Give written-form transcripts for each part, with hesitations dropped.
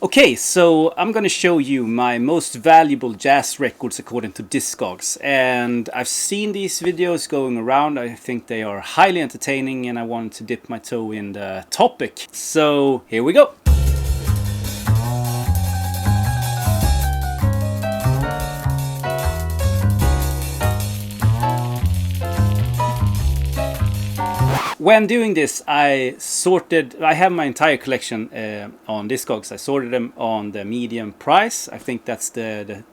Okay, so I'm gonna show you my most valuable jazz records according to Discogs, and I've seen these videos going around. I think they are highly entertaining and I wanted to dip my toe in the topic. So here we go. When doing this, I have my entire collection on Discogs. I sorted them on the medium price. I think that's the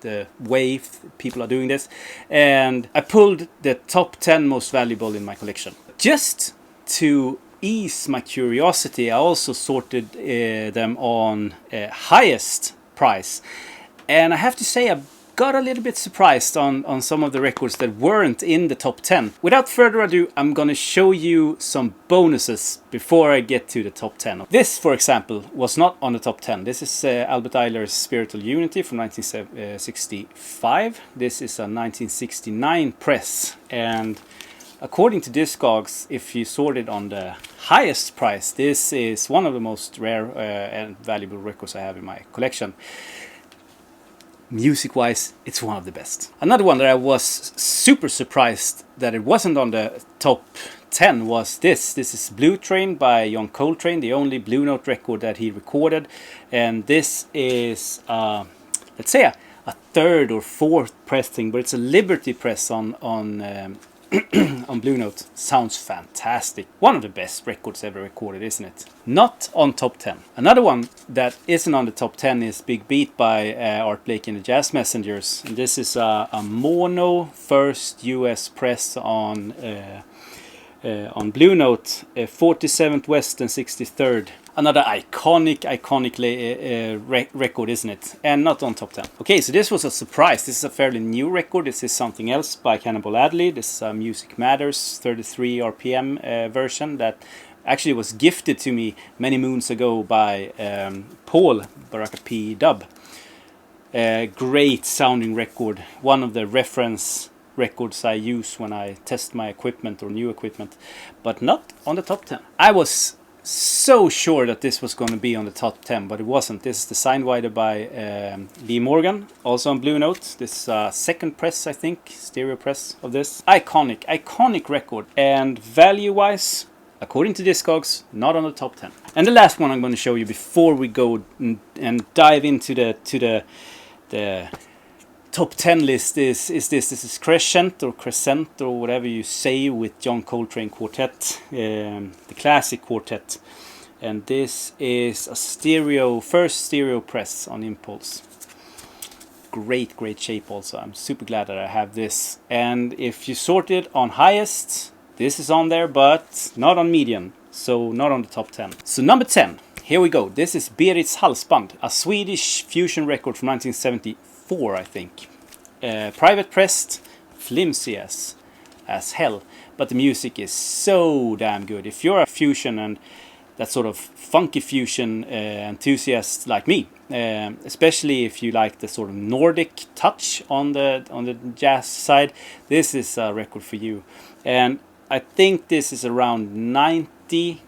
way people are doing this. And I pulled the top 10 most valuable in my collection. Just to ease my curiosity, I also sorted them on highest price. And I have to say, I got a little bit surprised on some of the records that weren't in the top 10. Without further ado, I'm gonna show you some bonuses before I get to the top 10. This, for example, was not on the top 10. This is Albert Ayler's Spiritual Unity from 1965. This is a 1969 press, and according to Discogs, if you sort it on the highest price, this is one of the most rare and valuable records I have in my collection. Music-wise, it's one of the best. Another one that I was super surprised that it wasn't on the top 10 was this. This is Blue Train by John Coltrane, the only Blue Note record that he recorded. And this is, let's say, a third or fourth pressing, but it's a Liberty press on on Blue Note. Sounds fantastic. One of the best records ever recorded, isn't it? Not on top 10. Another one that isn't on the top 10 is Big Beat by Art Blakey and the Jazz Messengers. And this is a mono first US press on Blue Note, 47th West and 63rd. Another iconic record, isn't it? And not on top 10. Okay, so this was a surprise. This is a fairly new record. This is Something Else by Cannibal Adderley. This is a Music Matters 33 RPM version that actually was gifted to me many moons ago by Paul Baraka P. Dub. Great sounding record. One of the reference records I use when I test my equipment or new equipment, but not on the top 10. I was so sure that this was going to be on the top 10, but it wasn't. This is the Signwider by Lee Morgan, also on Blue Note. This is second press, I think, stereo press of this. Iconic record, and value-wise, according to Discogs, not on the top 10. And the last one I'm going to show you before we go and dive into the top 10 list is this. This is Crescent or whatever you say, with John Coltrane Quartet, the classic quartet. And this is a first stereo press on Impulse. Great shape also. I'm super glad that I have this. And if you sort it on highest, this is on there, but not on median. So not on the top 10. So number 10, here we go. This is Berit's Halsband, a Swedish fusion record from 1974, I think. Private pressed, flimsy as hell, but the music is so damn good. If you're a fusion and that sort of funky fusion enthusiast like me, especially if you like the sort of Nordic touch on the jazz side, this is a record for you. And I think this is around €90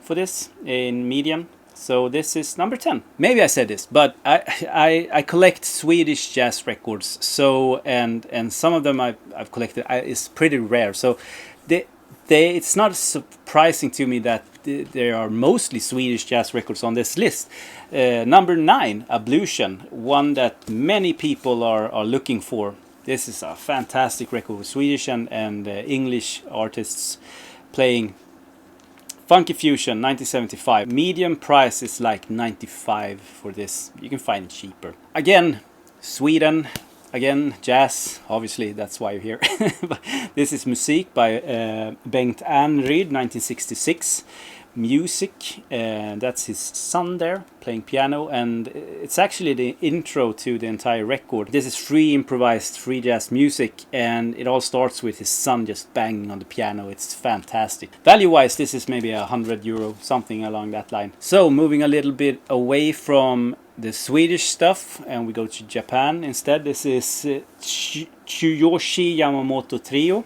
for this in median. So this is number 10. Maybe I said this, but I collect Swedish jazz records. So and some of them I've collected is pretty rare. So it's not surprising to me that there are mostly Swedish jazz records on this list. Number 9, Ablution, one that many people are looking for. This is a fantastic record with Swedish and English artists playing funky fusion, 1975. Medium price is like 95 for this. You can find it cheaper. Again, Sweden. Again, jazz. Obviously, that's why you're here. This is Musik by Bengt Anryd, 1966. Music, that's his son there playing piano, and it's actually the intro to the entire record. This is free improvised free jazz music, and it all starts with his son just banging on the piano. It's fantastic. Value wise, this is maybe €100, something along that line. So moving a little bit away from the Swedish stuff and we go to Japan instead. This is Tsuyoshi Yamamoto Trio,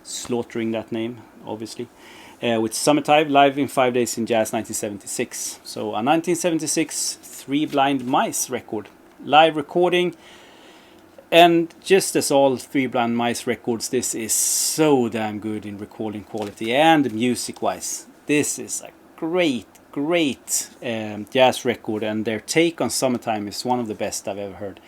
slaughtering that name obviously. with Summertime, Live in 5 Days in Jazz 1976. So a 1976 Three Blind Mice record. Live recording. And just as all Three Blind Mice records, this is so damn good in recording quality and music-wise. This is a great jazz record, and their take on Summertime is one of the best I've ever heard.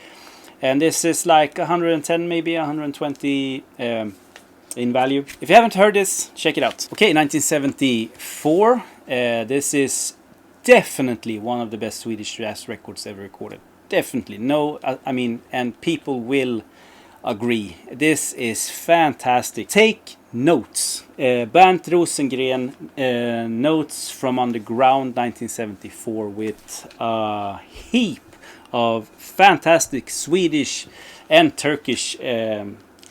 And this is like 110, maybe 120 in value. If you haven't heard this, check it out. Okay, 1974. This is definitely one of the best Swedish jazz records ever recorded. Definitely. No, I mean, and people will agree. This is fantastic. Take notes. Bernt Rosengren, Notes from Underground 1974, with a heap of fantastic Swedish and Turkish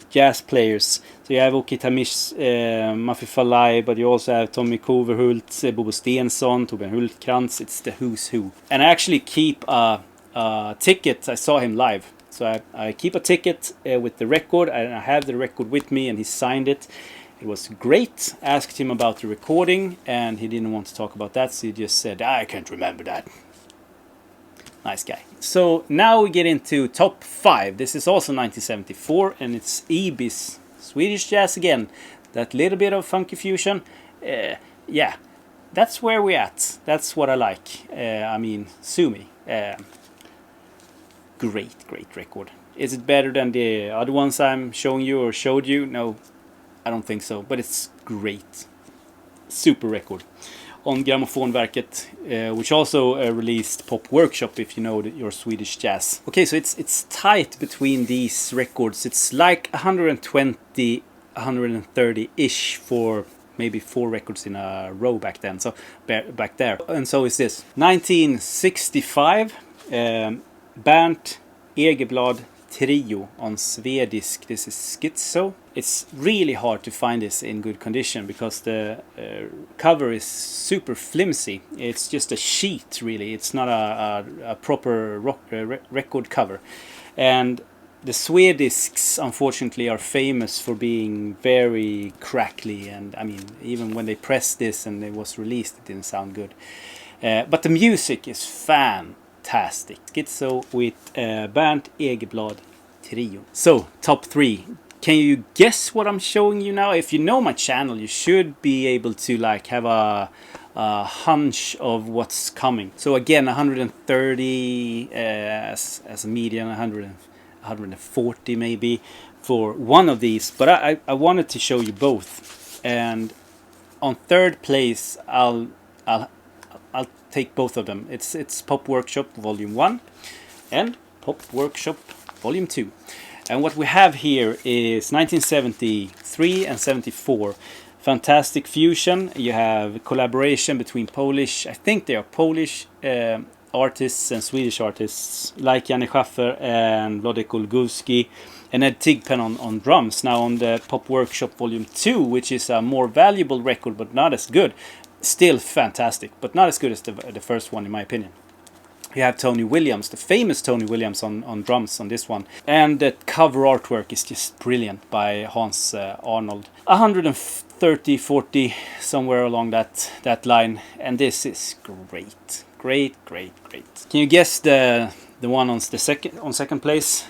jazz players. So you have Åke Tamish, Maffi Falai, but you also have Tommy Coverhult, Bobo Stensson, Torbjörn Hultkrantz. It's the who's who. And I actually keep a ticket. I saw him live. So I keep a ticket with the record, and I have the record with me, and he signed it. It was great. Asked him about the recording, and he didn't want to talk about that, so he just said, I can't remember that. Nice guy. So now we get into top 5. This is also 1974, and it's Ibis Swedish jazz again. That little bit of funky fusion. Yeah, that's where we're at. That's what I like. I mean, sue me. Great record. Is it better than the other ones I'm showing you or showed you? No, I don't think so. But it's great. Super record. On Grammofonverket, which also released Pop Workshop, if you know your Swedish jazz. Okay, so it's tight between these records. It's like 120, 130-ish for maybe 4 records in a row back then. So back there. And so is this. 1965, Bernt Egerblad Trio on Swedish. This is Schizo. It's really hard to find this in good condition because the cover is super flimsy. It's just a sheet, really. It's not a proper record cover. And the Swedisks, unfortunately, are famous for being very crackly. And I mean, even when they pressed this and it was released, it didn't sound good. But the music is fantastic. Schizo with Bernt Egerblad Trio. So, top 3. Can you guess what I'm showing you now? If you know my channel, you should be able to like have a hunch of what's coming. So again, 130 as a median, 140 maybe for one of these. But I wanted to show you both. And on third place, I'll take both of them. It's Pop Workshop Volume 1 and Pop Workshop Volume 2. And what we have here is 1973 and 74. Fantastic fusion. You have collaboration between Polish, I think they are Polish artists and Swedish artists, like Janne Schaffer and Wlodek Olgowski, and Ed Tigpen on drums. Now on the Pop Workshop Volume 2, which is a more valuable record but not as good. Still fantastic, but not as good as the first one in my opinion. You have Tony Williams, the famous Tony Williams on drums on this one. And the cover artwork is just brilliant by Hans Arnold. 130, 40, somewhere along that line. And this is great. Great. Can you guess the one on second place?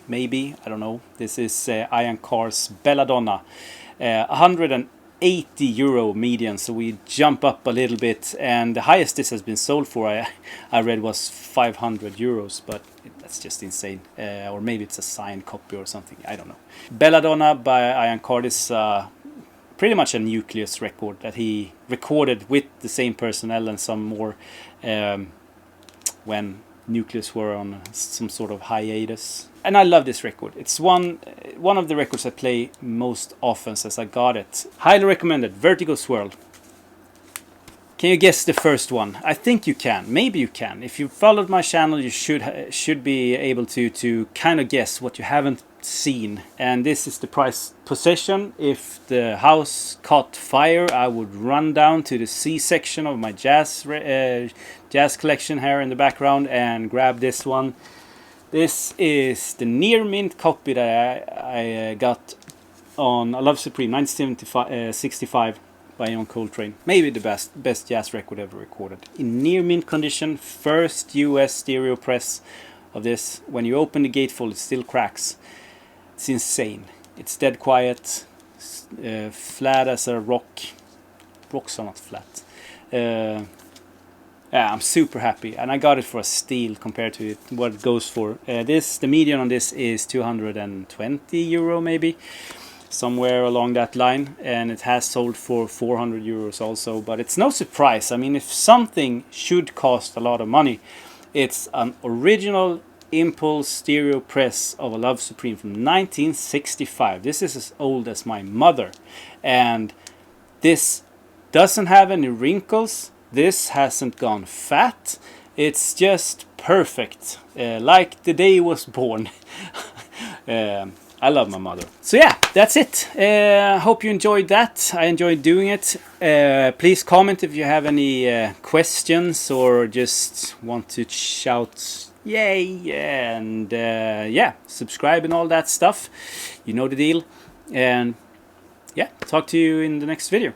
Maybe, I don't know. This is Ian Carr's Belladonna. 180 euro median, so we jump up a little bit, and the highest this has been sold for I read was 500 euros, but that's just insane. Or maybe it's a signed copy or something, I don't know. Belladonna by Ian Carr is pretty much a Nucleus record that he recorded with the same personnel and some more when Nucleus were on some sort of hiatus. And I love this record. It's one of the records I play most often since I got it. Highly recommended. Vertigo Swirl. Can you guess the first one? I think you can. Maybe you can. If you followed my channel, you should be able to kind of guess what you haven't seen. And this is the prize possession. If the house caught fire, I would run down to the C section of my jazz collection here in the background and grab this one. This is the near mint copy that I got on A Love Supreme 1965. by John Coltrane. Maybe the best jazz record ever recorded. In near mint condition, first US stereo press of this. When you open the gatefold, it still cracks. It's insane. It's dead quiet, flat as a rock. Rocks are not flat. Yeah, I'm super happy, and I got it for a steal compared to what it goes for. The median on this is 220 euro maybe, somewhere along that line, and it has sold for 400 euros also. But it's no surprise. I mean, if something should cost a lot of money, it's an original impulse stereo press of A Love Supreme from 1965. This is as old as my mother, and this doesn't have any wrinkles. This hasn't gone fat. It's just perfect, like the day it was born. I love my mother. So yeah, that's it. Hope you enjoyed that. I enjoyed doing it. Please comment if you have any questions or just want to shout yay, and yeah, subscribe and all that stuff. You know the deal. And yeah, talk to you in the next video.